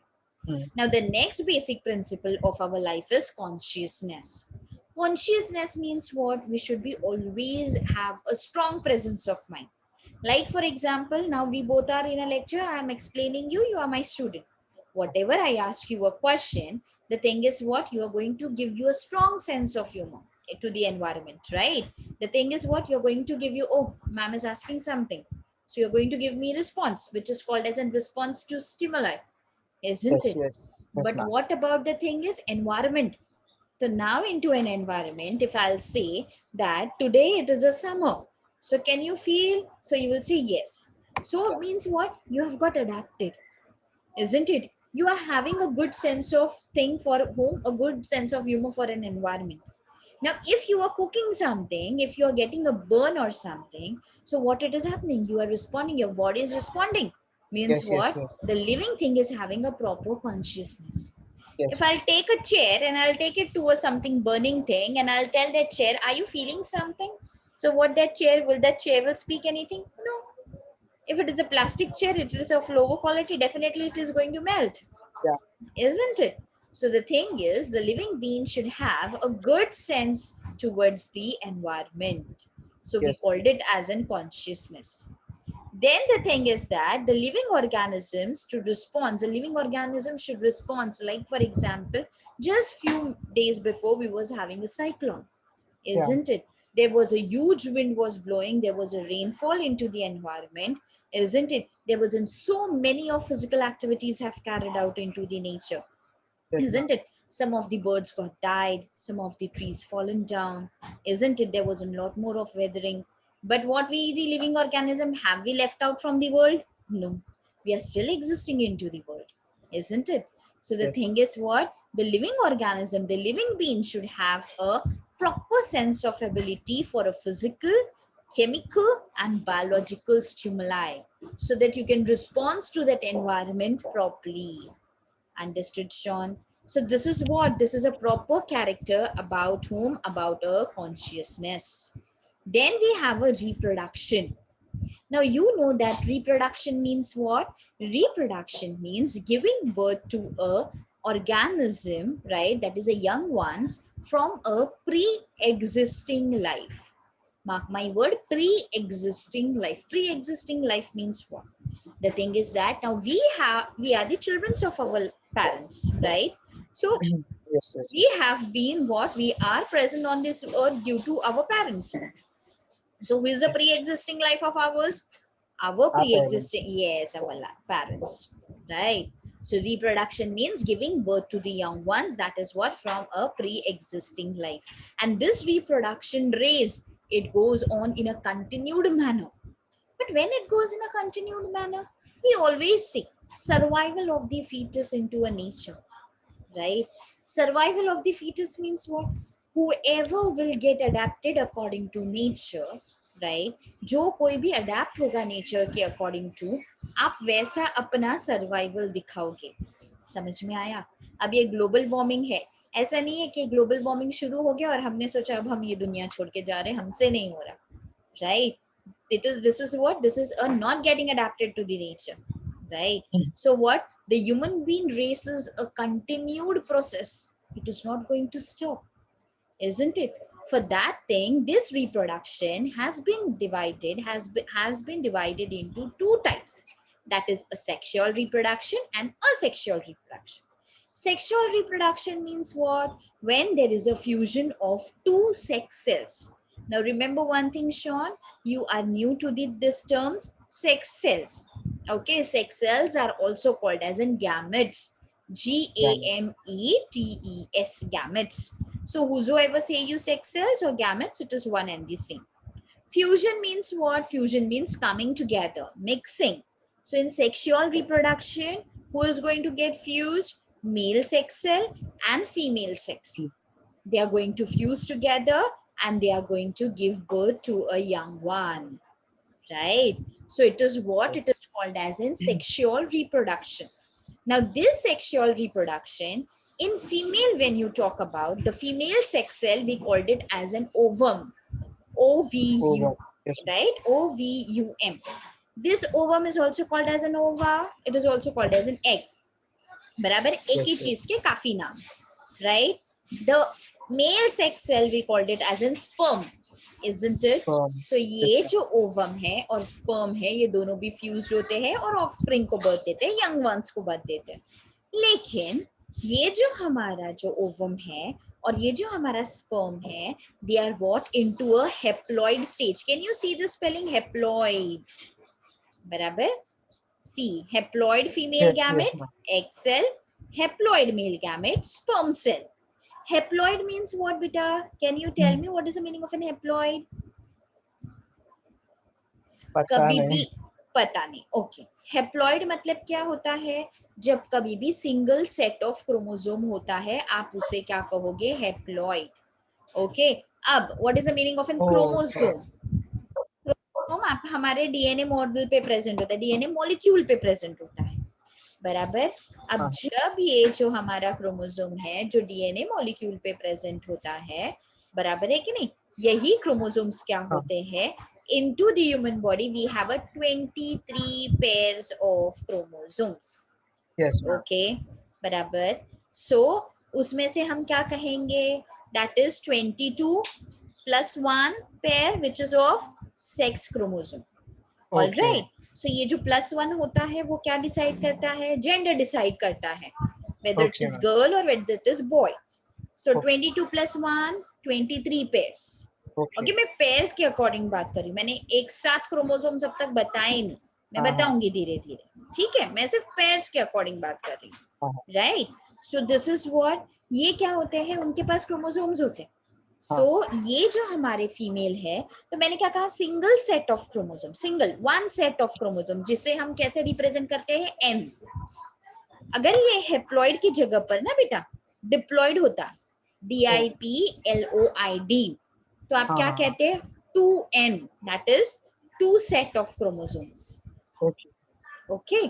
Now the next basic principle of our life is consciousness. Consciousness means what? We should be always have a strong presence of mind. Like for example, now we both are in a lecture, I am explaining you, you are my student. Whatever I ask you a question, the thing is what? You are going to give you a strong sense of humor to the environment, right? The thing is what? You're going to give you, oh, ma'am is asking something. So you're going to give me response, which is called as a response to stimuli, isn't it? Yes, but what about the thing is environment? So now into an environment, if I'll say that today it is a summer, so can you feel? So you will say yes. So it means what? You have got adapted, isn't it? You are having a good sense of thing for home, a good sense of humor for an environment. Now, if you are cooking something, if you are getting a burn or something, so what it is happening? You are responding, your body is responding. Means Yes, yes, what? yes, The living thing is having a proper consciousness. yes, If I'll take a chair and I'll take it to a something burning thing and I'll tell that chair, are you feeling something? So what that chair will speak anything? No. If it is a plastic chair, it is of lower quality, definitely it is going to melt, yeah, isn't it? So the thing is, the living being should have a good sense towards the environment. So we yes, called it as in consciousness. Then the thing is that the living organisms to respond, the living organism should respond. Like for example, just few days before we was having a cyclone, yeah, isn't it? There was a huge wind was blowing, there was a rainfall into the environment, isn't it? There was in so many of physical activities have carried out into the nature, yes, ma'am. isn't it? Some of the birds got died, some of the trees fallen down, isn't it? There was a lot more of weathering. But what we, the living organism, have we left out from the world? No, we are still existing into the world, isn't it? So the Yes, thing is what? The living organism, the living being should have a proper sense of ability for a physical, chemical, and biological stimuli so that you can respond to that environment properly. Understood, Sean? So this is what? This is a proper character about whom? About a consciousness. Then we have a reproduction. Now you know that reproduction means what? Reproduction means giving birth to a organism, right? That is a young ones from a pre-existing life. Mark my word, pre-existing life. Pre-existing life means what? The thing is that now we are the children of our parents, right? So yes, yes, we have been what? We are present on this earth due to our parents. So who is the yes. pre-existing life of ours? Our Our pre-existing, parents. yes, our parents, right? So reproduction means giving birth to the young ones. That is what? From a pre-existing life. And this reproduction race, it goes on in a continued manner. But when it goes in a continued manner, we always see survival of the fetus into a nature, right? Survival of the fetus means what? Whoever will get adapted according to nature, right? जो कोई भी adapt होगा nature के according to, आप वैसा अपना survival दिखाओगे. समझ में आया? अब ये ग्लोबल वार्मिंग है, ऐसा नहीं है कि ग्लोबल वार्मिंग शुरू हो गया और हमने सोचा अब हम ये दुनिया छोड़ के जा रहे हैं, हमसे नहीं हो रहा, right? This is what? This is a not getting adapted to the nature, right? So what? The human being race is a continued process. It is not going to stop, isn't it? For that thing, this reproduction has been divided into two types. That is a sexual reproduction and asexual reproduction. Sexual reproduction means what? When there is a fusion of two sex cells. Now remember one thing, Sean, you are new to this terms, sex cells. Okay, sex cells are also called as in gametes. Gametes. Gametes, gametes. So whosoever say you sex cells or gametes, it is one and the same. Fusion means what? Fusion means coming together, mixing. So in sexual reproduction, who is going to get fused? Male sex cell and female sex cell. They are going to fuse together and they are going to give birth to a young one, right? So it is what? It Yes, is called as in sexual reproduction. Now this sexual reproduction in female, when you talk about the female sex cell, we called it as an ovum. OVU, over. Yes, right? OVUM. This ovum is also called as an ova. It is also called as an egg. बराबर एक ही yes, चीज yes. के काफी नाम, right? The male sex cell we called it as in sperm, isn't it? From So yes, ये ma'am. जो ovum है और स्पर्म है, ये दोनों भी फ्यूज होते हैं और ऑफस्प्रिंग को बर्थ देते हैं, यंग वंस को बर्थ देते हैं. लेकिन ये जो हमारा जो ओवम है और ये जो हमारा स्पर्म है, they are what? Into a haploid stage. Can you see the spelling haploid? बराबर. See, haploid female Yes, yes, gamete ma'am. egg cell, haploid male gamete sperm cell. Haploid means what, beta? Can you tell me what is the meaning of an haploid? पता कभी भी नहीं. पता नहीं. Okay, haploid मतलब क्या होता है? जब कभी भी सिंगल सेट ऑफ क्रोमोसोम होता है, आप उसे क्या कहोगे? हेप्लॉइड. ओके, अब what is the meaning of an Oh, okay. Chromosome? हमारे डीएनए मॉडल पे प्रेजेंट होता है, डीएनए मॉलिक्यूल पे प्रेजेंट होता है, बराबर। अब हाँ। जब ये जो हमारा क्रोमोसोम है जो डीएनए मॉलिक्यूल पे प्रेजेंट होता है, बराबर है कि नहीं, यही क्रोमोसोम्स क्या हाँ। होते हैं, into the human body we have a 23 pairs of chromosomes. Yes, ma'am. Okay, बराबर। So उसमें से हम क्या कहेंगे, that is 22 plus 1 pair which is of sex chromosome. All Okay. right. So ये जो +1 होता है वो क्या डिसाइड करता है, जेंडर डिसाइड करता है, whether it Okay, is ma'am. girl or whether it is boy. So Okay. 22 plus 1 23 pairs. Okay. Okay, मैं पेयर्स के अकॉर्डिंग बात कर रही हूँ, मैंने एक साथ क्रोमोसोम्स अब तक बताए नहीं, मैं हाँ, बताऊंगी धीरे धीरे, ठीक है, मैं सिर्फ पेयर्स के अकॉर्डिंग बात कर रही हूँ, हाँ, right. So this is what, ये क्या होते हैं, उनके पास क्रोमोसोम्स होते हैं। हाँ। सो ये जो हमारे फीमेल है, तो मैंने क्या कहा, single set of chromosome, single one set of chromosome, जिसे हम कैसे रिप्रेजेंट करते हैं, एन। अगर ये हेप्लॉइड की जगह पर ना बेटा डिप्लॉइड होता, DIPLOID, तो आप हाँ, क्या हाँ, कहते हैं, 2N, that is 2 set of chromosomes. Okay. Okay,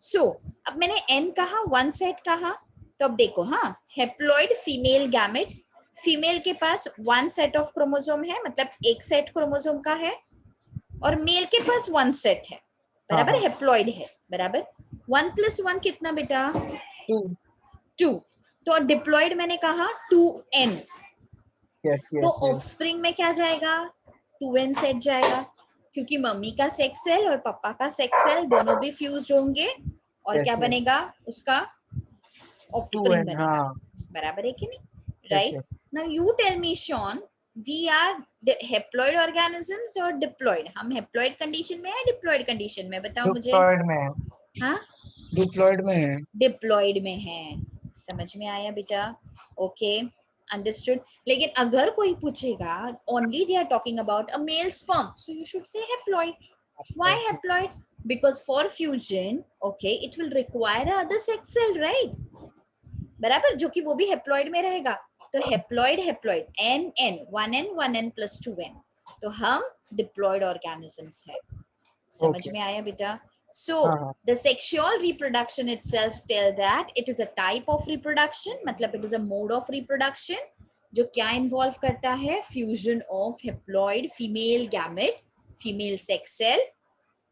so अब मैंने N कहा, 1 सेट कहा, तो अब देखो, हाँ, हेप्लॉइड फीमेल गैमेट, फीमेल के पास 1 सेट ऑफ क्रोमोसोम है, मतलब एक सेट क्रोमोसोम का है, और मेल के पास 1 सेट है, हाँ, बराबर, हाँ। हेप्लॉइड है, बराबर। 1 + 1 कितना बेटा, 2. 2। तो डिप्लॉइड मैंने कहा 2N, Yes, तो yes, yes. ऑफस्प्रिंग में क्या जाएगा, 2N सेट जाएगा, क्योंकि मम्मी का सेक्स सेल और पापा का सेक्स सेल दोनों भी फ्यूज्ड होंगे, और Yes, क्या yes. बनेगा, उसका 2 ऑफस्प्रिंग and बनेगा, हाँ. बराबर है कि नहीं, Yes, right. yes. Now you tell me Shaun, we are haploid organisms और डिप्लॉइड, हम हेप्लॉइड कंडीशन में है, डिप्लॉइड कंडीशन में, बताओ मुझे। Diploid में है. हाँ, Diploid में है. डिप्लॉइड में है, समझ में आया बेटा, ओके, अंडरस्टूड। लेकिन अगर कोई पूछेगा, only they are talking about a male sperm, so you should say haploid. Why haploid, because for fusion, okay, it will require other sex cell, right, बराबर, जो कि वो भी हेप्लॉइड में रहेगा। तो haploid, haploid, N N, 1N + 2N, तो हम डिप्लॉइड ऑर्गेनिजम्स है, समझ Okay. में आया बेटा। So हाँ, हाँ. the sexual reproduction itself tell that it is a type of reproduction, मतलब it is a mode of reproduction जो क्या involve करता है, fusion of haploid female gamete, female sex cell,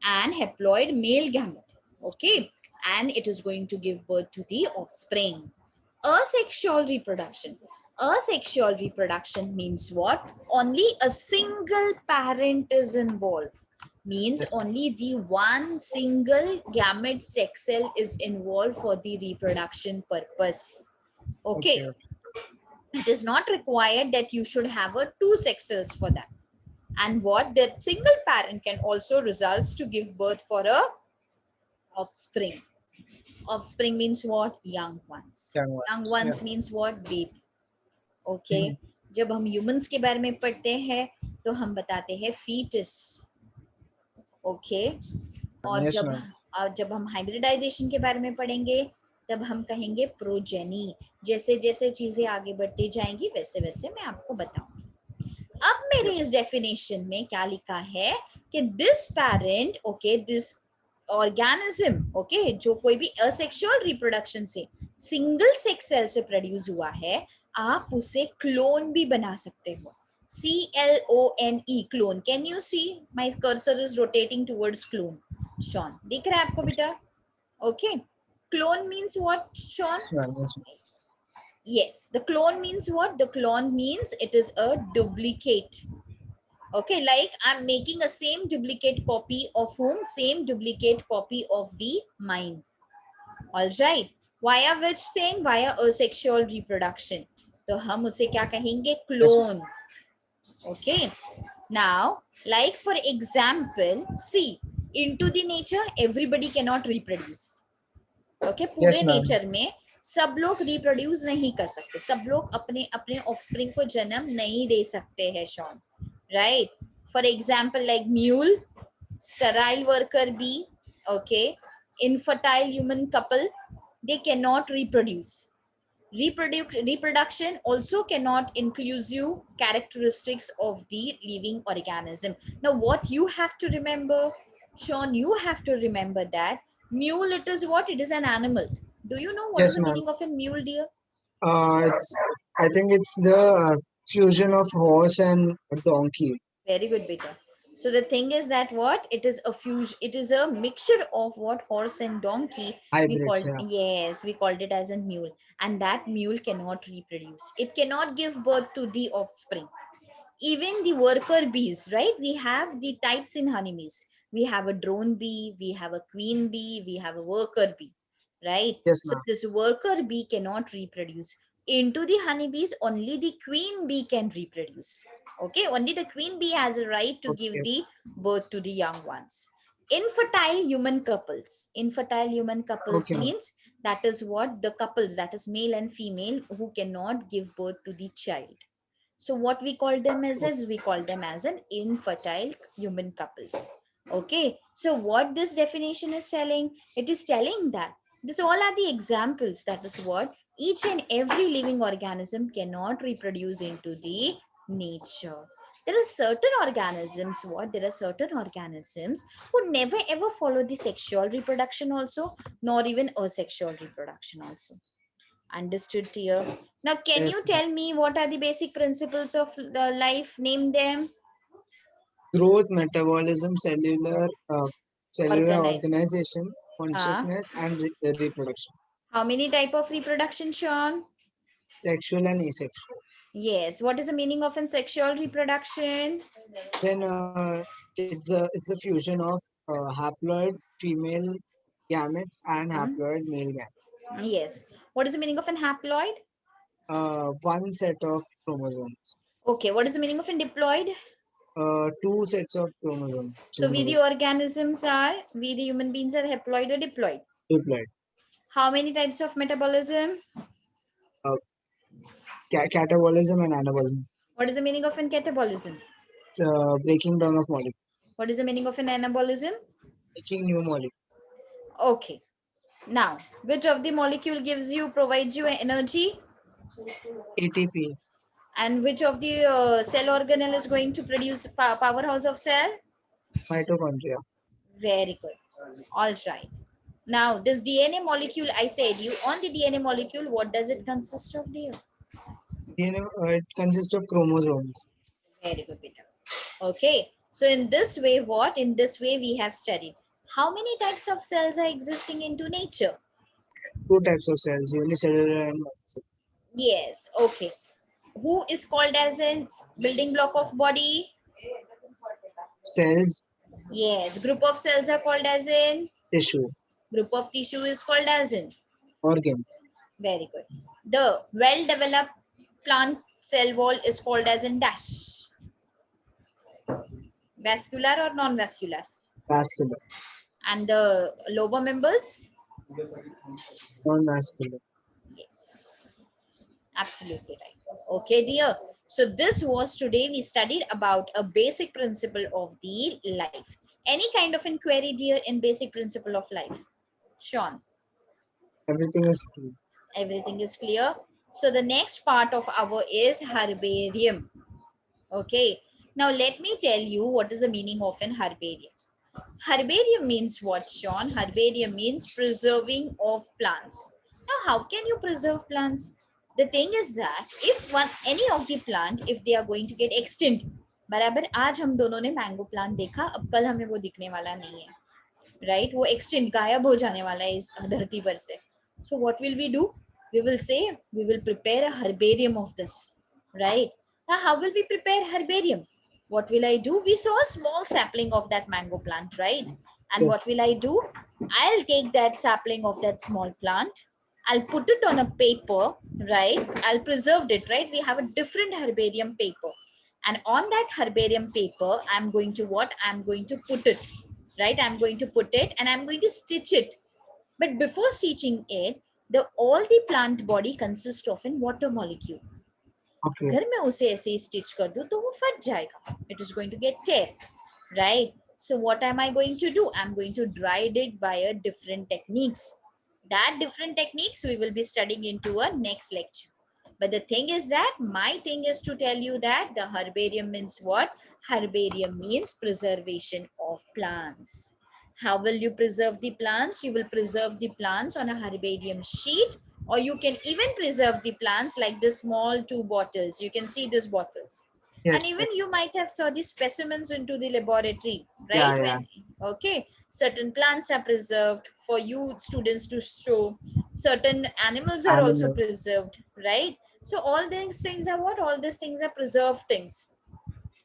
and haploid male gamete, okay, and it is going to give birth to the offspring. Asexual reproduction, asexual reproduction means what, only a single parent is involved, means Yes, ma'am. only the one single gamete sex cell is involved for the reproduction purpose, okay. Okay. It is not required that you should have a 2 sex cells for that, and what, that single parent can also results to give birth for a offspring. Offspring means what, young ones, Young young ones. ones Yeah. means what, baby, okay. Mhm. जब हम humans के बारे में पढ़ते हैं तो हम बताते हैं फीटस, ओके। और Yes, ma'am. जब हम हाइब्रिडाइजेशन के बारे में पढ़ेंगे तब हम कहेंगे प्रोजेनी। जैसे जैसे चीजें आगे बढ़ती जाएंगी वैसे वैसे मैं आपको बताऊंगी। अब मेरे Yep. इस डेफिनेशन में क्या लिखा है कि this parent, okay, this organism, okay, जो कोई भी असेक्सुअल रिप्रोडक्शन से सिंगल सेक्स सेल से प्रोड्यूस हुआ है, आप उसे क्लोन भी बना सकते हो, CLONE, clone. Can you see my cursor is rotating towards clone, Shaun, दिख रहा है आपको बेटा, okay. Clone means what, Shaun? Yes, ma'am. Yes, ma'am. Yes, the clone means what? The clone means it is a duplicate. Okay, like I'm making a same duplicate copy of whom? Same duplicate copy of the mine. All right. Via which thing? Via asexual reproduction. तो हम उसे क्या कहेंगे? Yes, ma'am. Clone. Okay. Now, like for example, see, into the nature, everybody cannot reproduce. Okay, पूरे Yes, ma'am. Nature में सब लोग reproduce नहीं कर सकते, सब लोग अपने अपने ऑफस्प्रिंग को जन्म नहीं दे सकते हैं, Shaun, right. For example like mule, sterile worker bee, okay, infertile human couple, they can not reproduce, Reproduction also cannot inclusive characteristics of the living organism. Now what you have to remember, Sean, you have to remember that mule, it is what? It is an animal. Do you know what is Yes, the ma'am. meaning of a mule, dear? It's I think it's the fusion of horse and a donkey. Very good, beta. So the thing is that what? It is a fusion, it is a mixture of what? Horse and donkey. We Hybrids, called, yeah. yes, we called it as a mule. And that mule cannot reproduce. It cannot give birth to the offspring. Even the worker bees, right? We have the types in honeybees. We have a drone bee, we have a queen bee, we have a worker bee, right? Yes, So ma'am. this worker bee cannot reproduce. Into the honeybees, only the queen bee can reproduce. Okay, only the queen bee has a right to give Okay. the birth to the young ones. Infertile human couples Okay, ma'am. means that is what the couples, that is male and female, who cannot give birth to the child. So what we call them as Okay. is, we call them as an infertile human couples. Okay. So what this definition is telling, it is telling that this all are the examples. That is what each and every living organism cannot reproduce into the nature. There are certain organisms, what? There are certain organisms who never ever follow the sexual reproduction also, nor even asexual reproduction also. Understood, dear. Now, can Yes, you ma'am. tell me what are the basic principles of the life? Name them. Growth, metabolism, cellular Organize. organization, Ah, consciousness, and reproduction. how many type of reproduction, Sean? Sexual and asexual. Yes. What is the meaning of an sexual reproduction? Then it's a fusion of haploid female gametes and Hmm. haploid male gametes. Yes. What is the meaning of an haploid? One set of chromosomes. Okay. What is the meaning of an diploid? Two sets of chromosomes. So we the organisms are, we the human beings are haploid or diploid. Diploid. How many types of metabolism? Uh, catabolism and anabolism. What is the meaning of an catabolism? It's breaking down of molecules, What is the meaning of an anabolism? making new molecules. Okay. Now, which of the molecule gives you, provides you energy? ATP, And which of the cell organelle is going to produce powerhouse of cell? mitochondria. Very good. All right. Now, this DNA molecule, I said you, on the DNA molecule, what does it consist of, dear? DNA, it consists of chromosomes. Very good, Peter. Okay. So in this way, what? In this way, we have studied. How many types of cells are existing into nature? Two types of cells, unicellular and multicellular. Yes. Okay. Who is called as a building block of body? Cells, Yes. Group of cells are called as in? tissue, Group of tissue is called as in? organs. Very good. The well-developed plant cell wall is called as in dash. Vascular or non-vascular? Vascular, And the lower members? non-vascular. Yes. Absolutely right. Okay, dear. So this was today we studied about a basic principle of the life. Any kind of inquiry, dear, in basic principle of life? Sean, Everything is clean. everything is clear. So the next part of our is herbarium. Okay. Now let me tell you what is the meaning of an herbarium. Herbarium means what, Sean? Herbarium means preserving of plants. Now, how can you preserve plants? The thing is that if one any of the plant, if they are going to get extinct, बराबर आज हम दोनों ने mango plant देखा, अब कल हमें वो दिखने वाला नहीं है, राइट? वो एक्सटेंट गायब हो जाने वाला है इस धरती पर से. So what will we do? We will say we will prepare a herbarium of this, right? Now how will we prepare herbarium? What will I do? We saw a small sapling of that mango plant, right? And Yes. what will I do? I'll take that sapling of that small plant, I'll put it on a paper, right? I'll preserve it, right? We have a different herbarium paper, and on that herbarium paper I'm going to what? I'm going to put it, right? I'm going to put it and I'm going to stitch it. But before stitching it, the all the plant body consists of an water molecule. Okay. अगर मैं उसे ऐसे ही stitch कर दूं तो वो फट जाएगा. It is going to get tear, right? So what am I going to do? I'm going to dry it by a different techniques, That different techniques we will be studying into a next lecture. But the thing is that my thing is to tell you that the herbarium means what? Herbarium means preservation of plants. How will you preserve the plants? You will preserve the plants on a herbarium sheet, or you can even preserve the plants like the small 2 bottles. You can see these bottles. And Yes, even yes. you might have saw the specimens into the laboratory, right? Yeah, yeah. When, okay, certain plants are preserved for you students to show, certain animals are also Animal. preserved, right? So all these things are what? All these things are preserved things,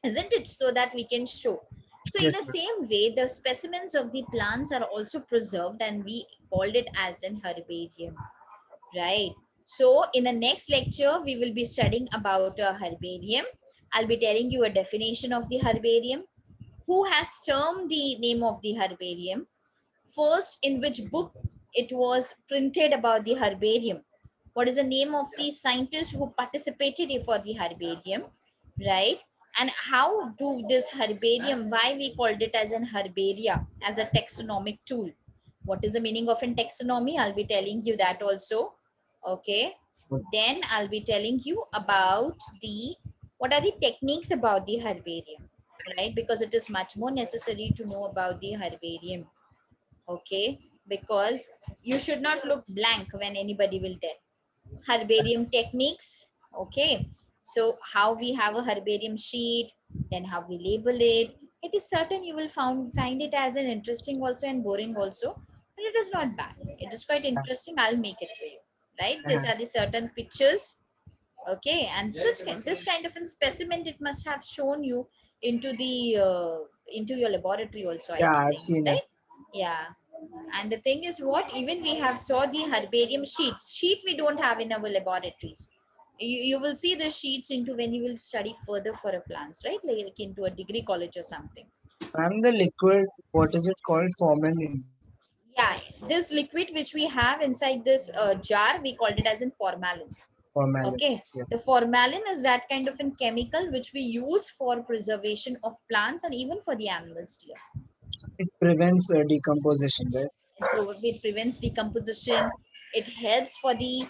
isn't it? So that we can show. So in Yes, the yes. same way, the specimens of the plants are also preserved, and we called it as an herbarium, right? So in the next lecture, we will be studying about a herbarium. I'll be telling you a definition of the herbarium, who has termed the name of the herbarium, first in which book it was printed about the herbarium, what is the name of the scientist who participated for the herbarium, right? And how do this herbarium, why we called it as an herbaria, as a taxonomic tool. What is the meaning of in taxonomy? I'll be telling you that also. Okay. Then I'll be telling you about the, what are the techniques about the herbarium, right? Because it is much more necessary to know about the herbarium. Okay, because you should not look blank when anybody will tell. Herbarium techniques. Okay, so how we have a herbarium sheet, then how we label it. It is certain you will find it as an interesting also and boring also, but it is not bad, it is quite interesting. I'll make it for you, right? These Yeah, are the certain pictures. Okay, and this kind of a specimen it must have shown you into your laboratory also, I yeah, I've think, seen it. right? Yeah. And the thing is what, even we have saw the herbarium sheet we don't have in our laboratories. You will see the sheets into when you will study further for a plants, right? Like into a degree college or something. I'm the liquid, what is it called? Formalin. Yeah, this liquid which we have inside this jar, we called it as in formalin. Formalin. Okay, Yes, the yes. formalin is that kind of a chemical which we use for preservation of plants and even for the animals here. It prevents decomposition, right? It prevents decomposition. It helps for the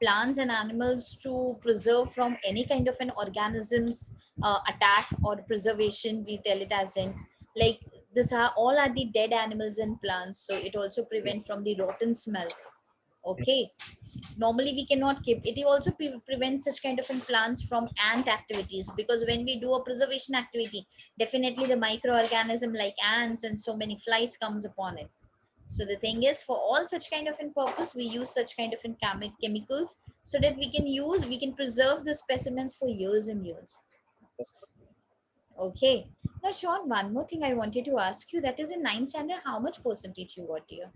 plants and animals to preserve from any kind of an organism's attack or preservation. We tell it as in, like, this are all are the dead animals and plants, so it also prevent Yes, from the rotten smell. yes, Okay, normally we cannot keep it. It also prevents such kind of plants from ant activities, because when we do a preservation activity, definitely the microorganism like ants and so many flies comes upon it. So the thing is, for all such kind of in purpose, we use such kind of in chemicals, so that we can preserve the specimens for years and years. yes. Okay. Now, Sean, one more thing I wanted to ask you. That is in ninth standard, how much percentage you got, dear?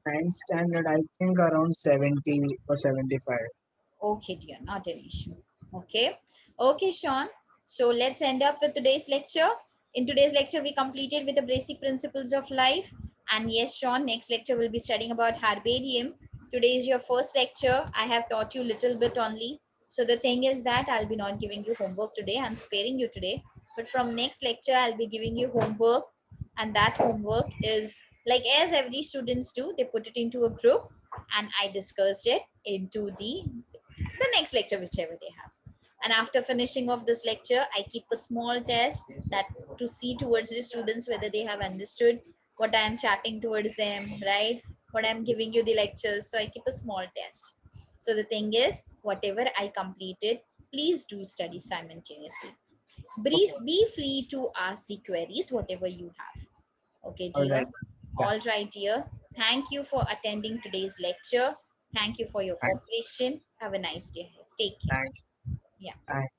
Ninth standard, I think around 70 or 75. Okay, dear, not an issue. Okay. Okay, Sean. So let's end up with today's lecture. In today's lecture, we completed with the basic principles of life. And yes, Sean, next lecture we'll be studying about herbarium. Today is your first lecture. I have taught you little bit only. So the thing is that I'll be not giving you homework today. I'm sparing you today. But from next lecture, I'll be giving you homework. And that homework is like as every students do, they put it into a group and I discussed it into the next lecture whichever they have. And after finishing of this lecture, I keep a small test that to see towards the students whether they have understood what I am chatting towards them, right? What I'm giving you the lectures. So I keep a small test. So the thing is, whatever I completed, please do study simultaneously. Brief, Okay. be free to ask the queries, whatever you have. Okay, All right. dear. Yeah. All right, dear. Thank you for attending today's lecture. Thank you for your Thank, cooperation. Have a nice day. Take care. thank, Yeah. thank.